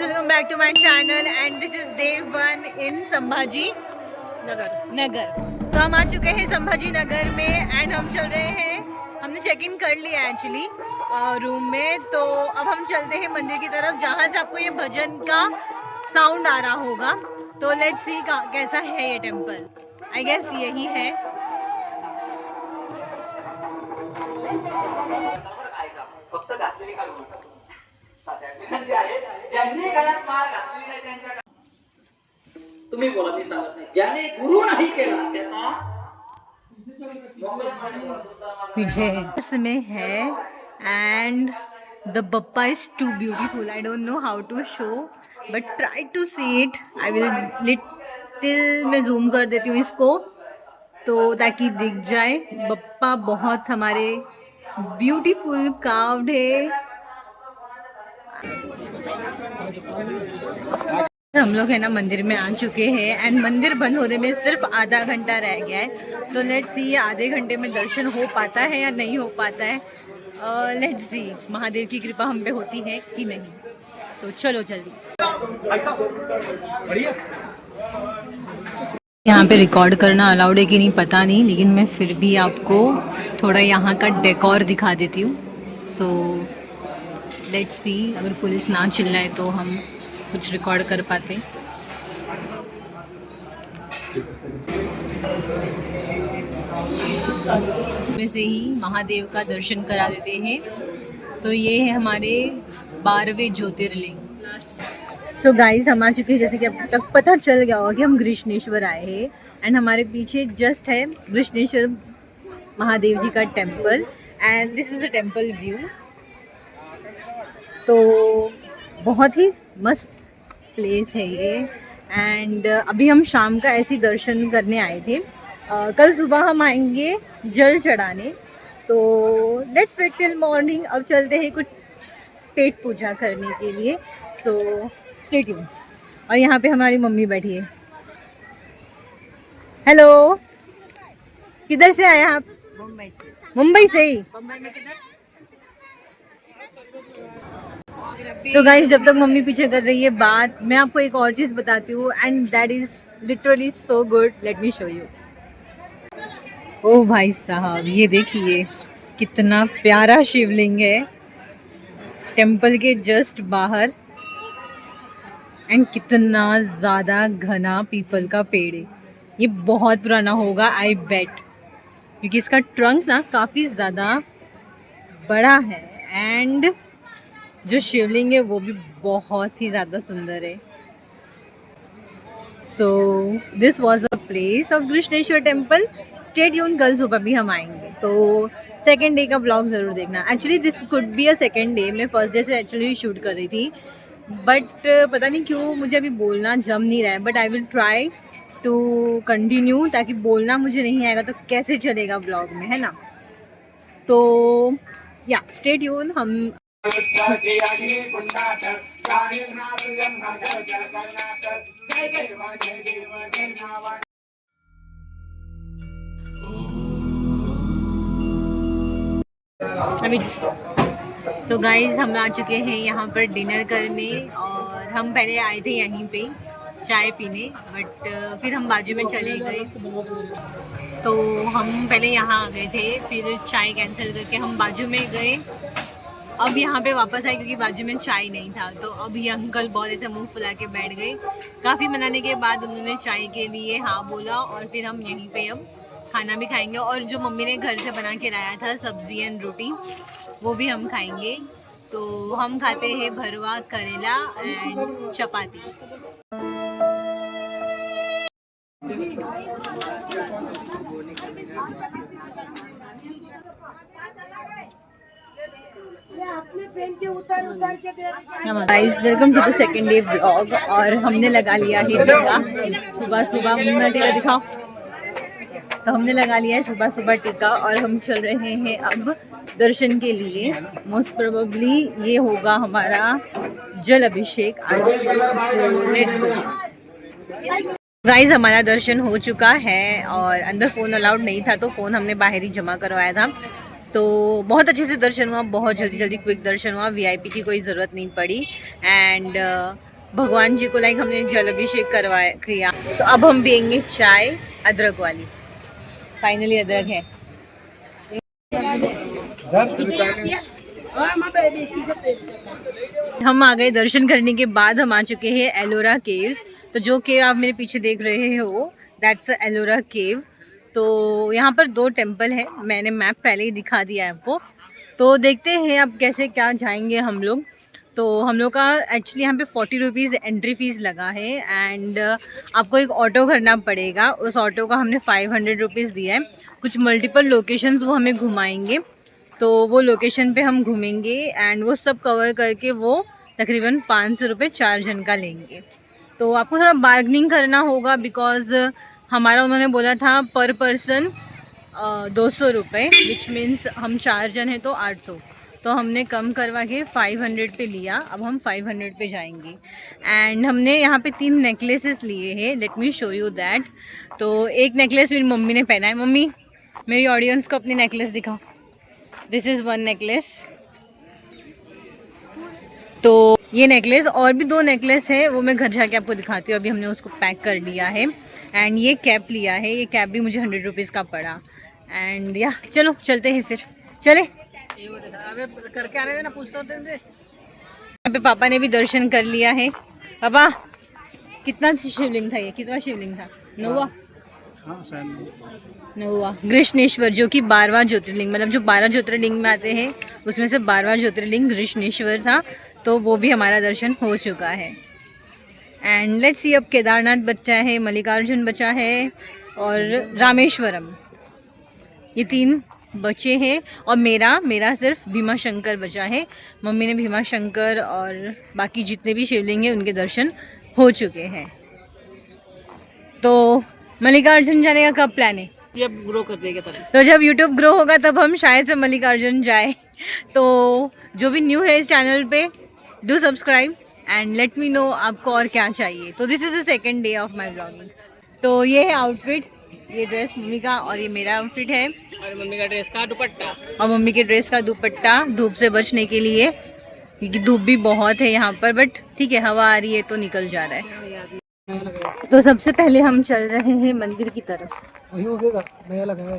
welcome back to my channel and this is day 1 in Sambhaji Nagar. तो हम आ चुके हैं संभाजी नगर में एंड हम चल रहे हैं, हमने चेक इन कर लिया एक्चुअली रूम में। तो अब हम चलते हैं मंदिर की तरफ जहाँ से आपको ये भजन का साउंड आ रहा होगा। तो लेट्स सी कैसा है ये टेम्पल। आई गेस यही है। तुम्ही बोला, मी सांगत नाही। ज्याने गुरु नाही केला त्याचा विजय इसमें है and the Bappa is too beautiful. I don't know how to show but try to see it. I will little मैं जूम कर देती हूँ इसको तो ताकि दिख जाए। बप्पा बहुत हमारे ब्यूटीफुल कार्व्ड है। हम लोग है ना मंदिर में आ चुके हैं एंड मंदिर बंद होने में सिर्फ आधा घंटा रह गया है। तो लेट्स सी आधे घंटे में दर्शन हो पाता है या नहीं हो पाता है। लेट्स सी महादेव की कृपा हम पे होती है कि नहीं। तो चलो जल्दी। यहाँ पे रिकॉर्ड करना अलाउड है कि नहीं पता नहीं, लेकिन मैं फिर भी आपको थोड़ा यहाँ का डेकोर दिखा देती हूँ। सो लेट्स सी, अगर पुलिस ना चिल्लाए तो हम कुछ रिकॉर्ड कर पाते। में से ही महादेव का दर्शन करा देते हैं। तो ये है हमारे 12वें ज्योतिर्लिंग। सो गाइस हम आ चुके हैं, जैसे कि अब तक पता चल गया होगा कि हम गृष्णेश्वर आए हैं एंड हमारे पीछे जस्ट है गृष्णेश्वर महादेव जी का temple and this is a temple view. तो बहुत ही मस्त प्लेस है ये एंड अभी हम शाम का ऐसी दर्शन करने आए थे। कल सुबह हम आएंगे जल चढ़ाने। तो लेट्स वेट टिल मॉर्निंग। अब चलते हैं कुछ पेट पूजा करने के लिए। So stay tune. और यहाँ पे हमारी मम्मी बैठी है। हेलो, किधर से आए आप? मुंबई से। मुंबई से ही? मुंबई में किधर? तो गाइस जब तक मम्मी पीछे कर रही है बात, मैं आपको एक और चीज़ बताती हूँ and that is literally so good. Let me show you. ओ भाई साहब, ये देखिए कितना प्यारा शिवलिंग है टेम्पल के जस्ट बाहर एंड कितना ज़्यादा घना पीपल का पेड़ है। ये बहुत पुराना होगा आई बेट, क्योंकि इसका ट्रंक ना काफ़ी ज़्यादा बड़ा है एंड जो शिवलिंग है वो भी बहुत ही ज़्यादा सुंदर है। So this was a place of Grishneshwar temple. Stay tune, कल सुबह भी हम आएंगे। तो सेकेंड डे का ब्लॉग ज़रूर देखना। Actually this could be a second day. मैं फर्स्ट डे से एक्चुअली शूट कर रही थी बट पता नहीं क्यों मुझे अभी बोलना जम नहीं रहा है। But I will try to continue, ताकि बोलना मुझे नहीं आएगा तो कैसे चलेगा ब्लॉग में, है ना। तो या स्टे ट्यून। हम अभी तो गाइज हम आ चुके हैं यहाँ पर डिनर करने और हम पहले आए थे यहीं पे चाय पीने बट फिर हम बाजू में चले गए। तो हम पहले यहाँ आ गए थे, फिर चाय कैंसिल करके हम बाजू में गए। अब यहाँ पे वापस आए क्योंकि बाजू में चाय नहीं था। तो अब ये अंकल बहुत ऐसे मुंह फुला के बैठ गए। काफ़ी मनाने के बाद उन्होंने चाय के लिए हाँ बोला और फिर हम यहीं पे अब खाना भी खाएंगे। और जो मम्मी ने घर से बना के लाया था सब्ज़ी एंड रोटी, वो भी हम खाएंगे। तो हम खाते हैं भरवा करेला and chapati. Guys welcome to the second day vlog. और हमने लगा लिया है टीका सुबह सुबह। मुन्ना टीका दिखाओ। तो हमने लगा लिया है सुबह सुबह टीका और हम चल रहे हैं अब दर्शन के लिए। मोस्ट प्रोबेबली ये होगा हमारा जल अभिषेक आज। Let's go. गाइस हमारा दर्शन हो चुका है और अंदर फ़ोन अलाउड नहीं था तो फ़ोन हमने बाहर ही जमा करवाया था। तो बहुत अच्छे से दर्शन हुआ, बहुत जल्दी क्विक दर्शन हुआ। वीआईपी की कोई ज़रूरत नहीं पड़ी एंड भगवान जी को लाइक हमने जल अभिषेक करवाया किया। तो अब हम पियेंगे चाय अदरक वाली। फाइनली अदरक है। हम आ गए दर्शन करने के बाद। हम आ चुके हैं एलोरा केव्स। तो जो केव आप मेरे पीछे देख रहे हो दैट्स एलोरा केव। तो यहाँ पर 2 टेम्पल है, मैंने मैप पहले ही दिखा दिया है आपको। तो देखते हैं अब कैसे क्या जाएंगे हम लोग। तो हम लोग का एक्चुअली यहाँ पे 40 रुपीज़ एंट्री फ़ीस लगा है एंड आपको एक ऑटो करना पड़ेगा। उस ऑटो का हमने 500 रुपीज़ दिया है। कुछ मल्टीपल लोकेशंस वो हमें घुमाएंगे, तो वो लोकेशन पे हम घूमेंगे एंड वो सब कवर करके वो तकरीबन 500 रुपये 4 जन का लेंगे। तो आपको थोड़ा बार्गनिंग करना होगा बिकॉज़ हमारा उन्होंने बोला था पर पर्सन 200 रुपये, विच मीन्स हम 4 जन हैं तो 800। तो हमने कम करवा के 500 पे लिया। अब हम 500 पे जाएंगे एंड हमने यहाँ पे 3 नेकलेसेस लिए हैं। Late me show you that. तो एक नेकलेस मेरी मम्मी ने पहना है। मम्मी, मेरी ऑडियंस को अपनी नेकलेस दिखाओ। This is 1 necklace. तो ये नेकलेस और भी 2 नेकलेस है, वो मैं घर जाके आपको दिखाती हूँ। अभी हमने उसको पैक कर लिया है एंड ये कैप लिया है। ये कैप भी मुझे 100 रुपीज़ का पड़ा एंड या चलो चलते हैं फिर। चले करके आने देना, पूछता हूँ तुमसे। यहाँ पे पापा ने भी दर्शन कर लिया है। पापा, कितना शिवलिंग था ये? कितना शिवलिंग था? 9वां? हाँ, 9वां गृष्णेश्वर, जो कि 12वां ज्योतिर्लिंग, मतलब जो 12 ज्योतिर्लिंग में आते हैं उसमें से 12वां ज्योतिर्लिंग गृष्णेश्वर था। तो वो भी हमारा दर्शन हो चुका है एंड लेट्स सी अब केदारनाथ बचा है, मल्लिकार्जुन बचा है और रामेश्वरम। ये 3 बचे हैं और मेरा सिर्फ भीमा शंकर बचा है। मम्मी ने भीमा शंकर और बाकी जितने भी शिवलिंग हैं उनके दर्शन हो चुके हैं। तो मल्लिकार्जुन जाने का कब प्लान है? जब ग्रो कर देगा तब। तो जब YouTube ग्रो होगा तब हम शायद से मल्लिकार्जुन जाए। तो जो भी न्यू है इस चैनल पे, do subscribe and let me know आपको और क्या चाहिए। तो this is the second day of my blogging. तो ये है आउटफिट, ये ड्रेस मम्मी का और ये मेरा आउटफिट है और मम्मी का ड्रेस का दुपट्टा और मम्मी के ड्रेस का दुपट्टा, धूप से बचने के लिए, क्योंकि धूप भी बहुत है यहाँ पर। बट ठीक है, हवा आ रही है तो निकल जा रहा है। तो सबसे पहले हम चल रहे हैं मंदिर की तरफ। वही होगा, नया लगाया